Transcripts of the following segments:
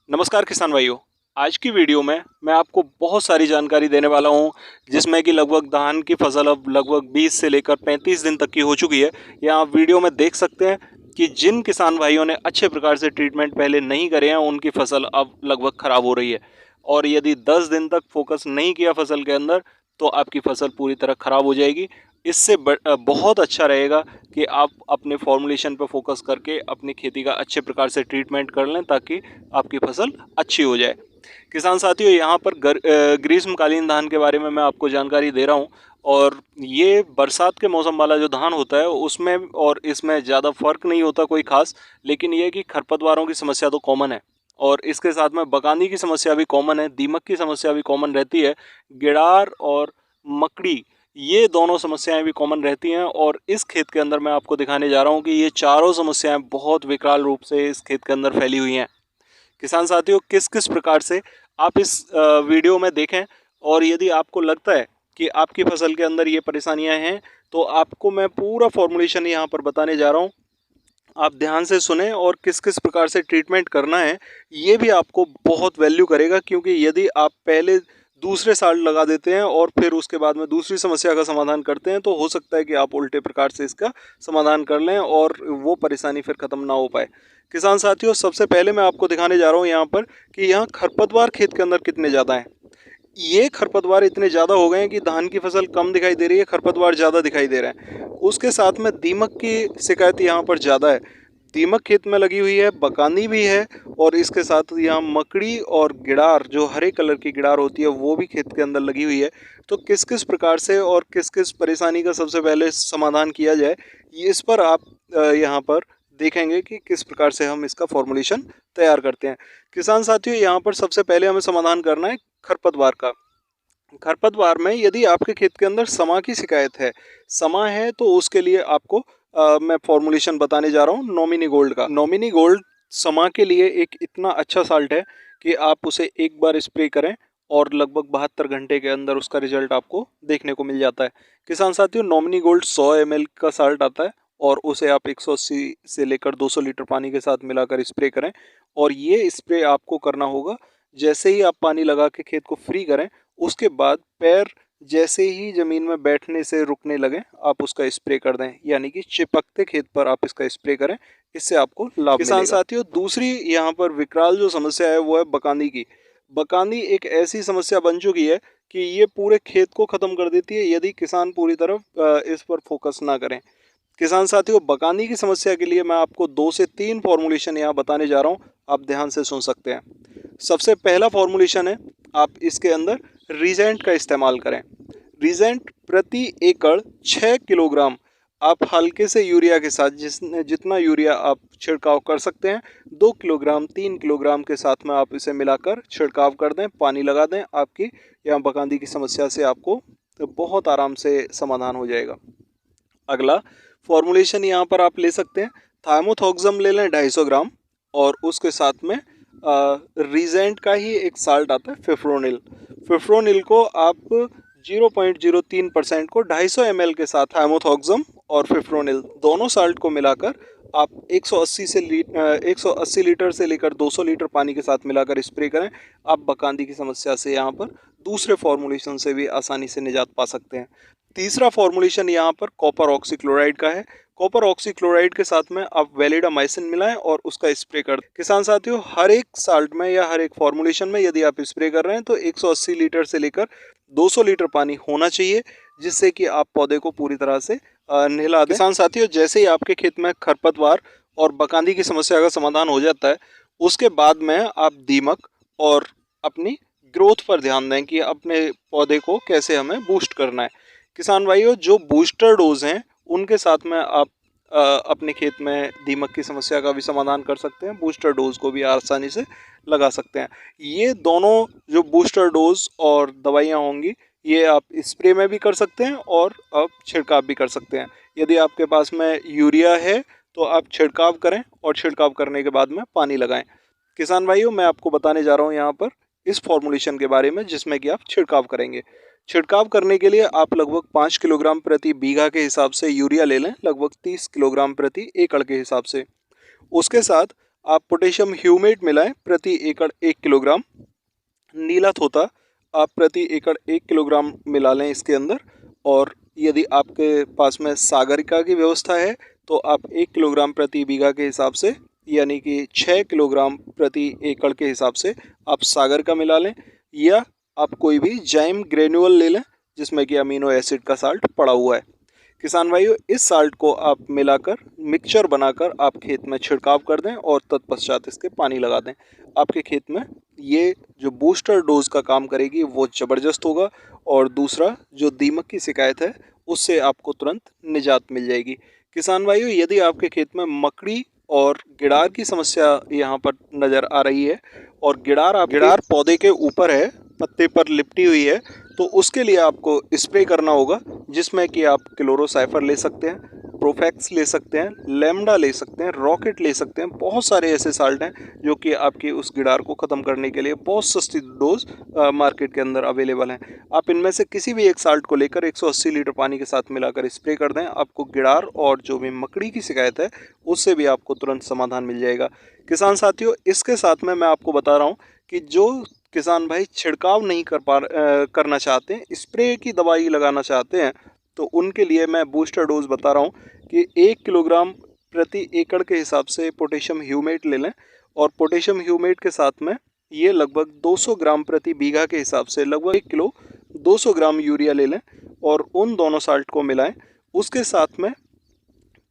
नमस्कार किसान भाइयों। आज की वीडियो में मैं आपको बहुत सारी जानकारी देने वाला हूं, जिसमें कि लगभग धान की फसल अब लगभग 20 से लेकर 35 दिन तक की हो चुकी है। यहाँ आप वीडियो में देख सकते हैं कि जिन किसान भाइयों ने अच्छे प्रकार से ट्रीटमेंट पहले नहीं करे हैं, उनकी फसल अब लगभग ख़राब हो रही है। और यदि 10 दिन तक फोकस नहीं किया फसल के अंदर, तो आपकी फसल पूरी तरह ख़राब हो जाएगी। इससे बहुत अच्छा रहेगा कि आप अपने फॉर्मुलेशन पर फोकस करके अपनी खेती का अच्छे प्रकार से ट्रीटमेंट कर लें, ताकि आपकी फसल अच्छी हो जाए। किसान साथियों, यहाँ पर ग्रीष्मकालीन धान के बारे में मैं आपको जानकारी दे रहा हूँ। और ये बरसात के मौसम वाला जो धान होता है, उसमें और इसमें ज़्यादा फर्क नहीं होता कोई खास। लेकिन ये कि खरपतवारों की समस्या तो कॉमन है, और इसके साथ में बकानी की समस्या भी कॉमन है, दीमक की समस्या भी कॉमन रहती है, गिडार और मकड़ी, ये दोनों समस्याएं भी कॉमन रहती हैं। और इस खेत के अंदर मैं आपको दिखाने जा रहा हूं कि ये चारों समस्याएं बहुत विकराल रूप से इस खेत के अंदर फैली हुई हैं। किसान साथियों, किस किस प्रकार से आप इस वीडियो में देखें, और यदि आपको लगता है कि आपकी फसल के अंदर ये परेशानियां हैं, तो आपको मैं पूरा फॉर्मुलेशन यहाँ पर बताने जा रहा हूँ। आप ध्यान से सुने, और किस किस प्रकार से ट्रीटमेंट करना है ये भी आपको बहुत वैल्यू करेगा। क्योंकि यदि आप पहले दूसरे साल लगा देते हैं और फिर उसके बाद में दूसरी समस्या का समाधान करते हैं, तो हो सकता है कि आप उल्टे प्रकार से इसका समाधान कर लें और वो परेशानी फिर ख़त्म ना हो पाए। किसान साथियों, सबसे पहले मैं आपको दिखाने जा रहा हूँ यहाँ पर कि यहाँ खरपतवार खेत के अंदर कितने ज़्यादा हैं। ये खरपतवार इतने ज़्यादा हो गए हैं कि धान की फसल कम दिखाई दे रही है, खरपतवार ज़्यादा दिखाई दे रहे हैं। उसके साथ में दीमक की शिकायत यहाँ पर ज़्यादा है। दीमक खेत में लगी हुई है, बकानी भी है, और इसके साथ यहाँ मकड़ी और गिडार, जो हरे कलर की गिडार होती है, वो भी खेत के अंदर लगी हुई है। तो किस किस प्रकार से और किस किस परेशानी का सबसे पहले समाधान किया जाए, ये इस पर आप यहाँ पर देखेंगे कि किस प्रकार से हम इसका फॉर्मुलेशन तैयार करते हैं। किसान साथियों, यहाँ पर सबसे पहले हमें समाधान करना है खरपतवार का। खरपतवार में यदि आपके खेत के अंदर समा की शिकायत है, समा है, तो उसके लिए आपको मैं फॉर्मुलेशन बताने जा रहा हूँ नॉमिनी गोल्ड का। नॉमिनी गोल्ड समा के लिए एक इतना अच्छा साल्ट है कि आप उसे एक बार स्प्रे करें और लगभग 72 घंटे के अंदर उसका रिजल्ट आपको देखने को मिल जाता है। किसान साथियों, नॉमिनी गोल्ड 100 ml का साल्ट आता है, और उसे आप 180 से लेकर 200 लीटर पानी के साथ मिलाकर स्प्रे करें। और ये स्प्रे आपको करना होगा जैसे ही आप पानी लगा के खेत को फ्री करें, उसके बाद पैर जैसे ही ज़मीन में बैठने से रुकने लगे, आप उसका स्प्रे कर दें। यानी कि चिपकते खेत पर आप इसका स्प्रे करें, इससे आपको लाभ किसान मिलेगा। साथियों, दूसरी यहाँ पर विकराल जो समस्या है, वो है बकानी की। बकानी एक ऐसी समस्या बन चुकी है कि ये पूरे खेत को ख़त्म कर देती है, यदि किसान पूरी तरफ इस पर फोकस ना करें। किसान साथियों, बकानी की समस्या के लिए मैं आपको 2 से 3 फॉर्मुलेशन यहाँ बताने जा रहा हूँ, आप ध्यान से सुन सकते हैं। सबसे पहला फॉर्मुलेशन है, आप इसके अंदर रीजेंट का इस्तेमाल करें। रीजेंट प्रति एकड़ 6 किलोग्राम आप हल्के से यूरिया के साथ, जितना यूरिया आप छिड़काव कर सकते हैं, 2 किलोग्राम 3 किलोग्राम के साथ में आप इसे मिलाकर छिड़काव कर दें, पानी लगा दें। आपकी यहाँ बकानी की समस्या से आपको बहुत आराम से समाधान हो जाएगा। अगला फॉर्मुलेशन यहाँ पर आप ले सकते हैं, थाइमोथॉक्सम ले लें 250 ग्राम, और उसके साथ में रीजेंट का ही एक साल्ट आता है फिफ्रोनिल। फिफ्रोनिल को आप 0.03% को 250 ml के साथ, थाइमोथॉक्सम और फिफ्रोनिल दोनों साल्ट को मिलाकर आप 180 लीटर से लेकर 200 लीटर पानी के साथ मिलाकर स्प्रे करें। आप बकांदी की समस्या से यहाँ पर दूसरे फॉर्मुलेशन से भी आसानी से निजात पा सकते हैं। तीसरा फॉर्मुलेशन यहाँ पर कॉपर ऑक्सीक्लोराइड का है। कॉपर ऑक्सीक्लोराइड के साथ में आप वेलिडामाइसिन मिलाएं और उसका स्प्रे कर दें। किसान साथियों, हर एक साल्ट में या हर एक फॉर्मुलेशन में यदि आप स्प्रे कर रहे हैं, तो 180 लीटर से लेकर 200 लीटर पानी होना चाहिए, जिससे कि आप पौधे को पूरी तरह से नहला दें। किसान साथियों, जैसे ही आपके खेत में खरपतवार और बकांदी की समस्या का समाधान हो जाता है, उसके बाद में आप दीमक और अपनी ग्रोथ पर ध्यान दें कि अपने पौधे को कैसे हमें बूस्ट करना है। किसान भाइयों, जो बूस्टर डोज हैं, उनके साथ में आप अपने खेत में दीमक की समस्या का भी समाधान कर सकते हैं। बूस्टर डोज को भी आसानी से लगा सकते हैं। ये दोनों जो बूस्टर डोज और दवाइयाँ होंगी, ये आप स्प्रे में भी कर सकते हैं और आप छिड़काव भी कर सकते हैं। यदि आपके पास में यूरिया है, तो आप छिड़काव करें, और छिड़काव करने के बाद में पानी लगाएं। किसान भाइयों, मैं आपको बताने जा रहा हूँ यहाँ पर इस फॉर्मुलेशन के बारे में, जिसमें कि आप छिड़काव करेंगे। छिड़काव करने के लिए आप लगभग 5 किलोग्राम प्रति बीघा के हिसाब से यूरिया ले लें, लगभग 30 किलोग्राम प्रति एकड़ के हिसाब से। उसके साथ आप पोटेशियम ह्यूमेट मिलाएं प्रति एकड़ 1 किलोग्राम। नीला थोथा आप प्रति एकड़ 1 किलोग्राम मिला लें इसके अंदर। और यदि आपके पास में सागरिका की व्यवस्था है तो आप 1 किलोग्राम प्रति बीघा के हिसाब से, यानी कि 6 किलोग्राम प्रति एकड़ के हिसाब से आप सागरिका मिला लें। या आप कोई भी जाइम ग्रेन्यूअल ले लें जिसमें कि अमीनो एसिड का साल्ट पड़ा हुआ है। किसान भाइयों, इस साल्ट को आप मिलाकर मिक्सचर बनाकर आप खेत में छिड़काव कर दें और तत्पश्चात इसके पानी लगा दें। आपके खेत में ये जो बूस्टर डोज का काम करेगी वो ज़बरदस्त होगा। और दूसरा, जो दीमक की शिकायत है उससे आपको तुरंत निजात मिल जाएगी। किसान भाइयों, यदि आपके खेत में मकड़ी और गिडार की समस्या यहाँ पर नज़र आ रही है और गिडार पौधे के ऊपर है, पत्ते पर लिपटी हुई है, तो उसके लिए आपको स्प्रे करना होगा, जिसमें कि आप क्लोरोसाइफर ले सकते हैं, प्रोफेक्स ले सकते हैं, लेमडा ले सकते हैं, रॉकेट ले सकते हैं। बहुत सारे ऐसे साल्ट हैं जो कि आपकी उस गिडार को ख़त्म करने के लिए बहुत सस्ती डोज मार्केट के अंदर अवेलेबल हैं। आप इनमें से किसी भी एक साल्ट को लेकर 180 लीटर पानी के साथ मिलाकर स्प्रे कर दें। आपको गिडार और जो भी मकड़ी की शिकायत है उससे भी आपको तुरंत समाधान मिल जाएगा। किसान साथियों, इसके साथ में मैं आपको बता रहा हूँ कि जो किसान भाई छिड़काव नहीं करना चाहते हैं, स्प्रे की दवाई लगाना चाहते हैं, तो उनके लिए मैं बूस्टर डोज बता रहा हूँ कि 1 किलोग्राम प्रति एकड़ के हिसाब से पोटेशियम ह्यूमेट ले लें। और पोटेशियम ह्यूमेट के साथ में ये लगभग 200 ग्राम प्रति बीघा के हिसाब से लगभग 1 किलो 200 ग्राम यूरिया ले लें और उन दोनों साल्ट को मिलाएं। उसके साथ में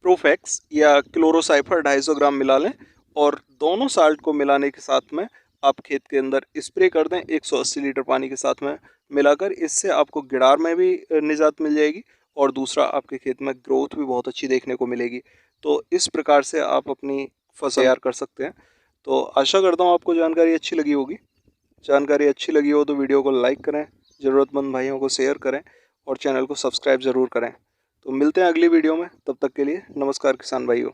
प्रोफेक्स या क्लोरोसाइफर 250 ग्राम मिला लें और दोनों साल्ट को मिलाने के साथ में आप खेत के अंदर स्प्रे कर दें 180 लीटर पानी के साथ में मिलाकर। इससे आपको गिडार में भी निजात मिल जाएगी और दूसरा, आपके खेत में ग्रोथ भी बहुत अच्छी देखने को मिलेगी। तो इस प्रकार से आप अपनी फसल तैयार कर सकते हैं। तो आशा करता हूँ आपको जानकारी अच्छी लगी होगी। जानकारी अच्छी लगी हो तो वीडियो को लाइक करें, ज़रूरतमंद भाइयों को शेयर करें और चैनल को सब्सक्राइब ज़रूर करें। तो मिलते हैं अगली वीडियो में, तब तक के लिए नमस्कार किसान भाइयों।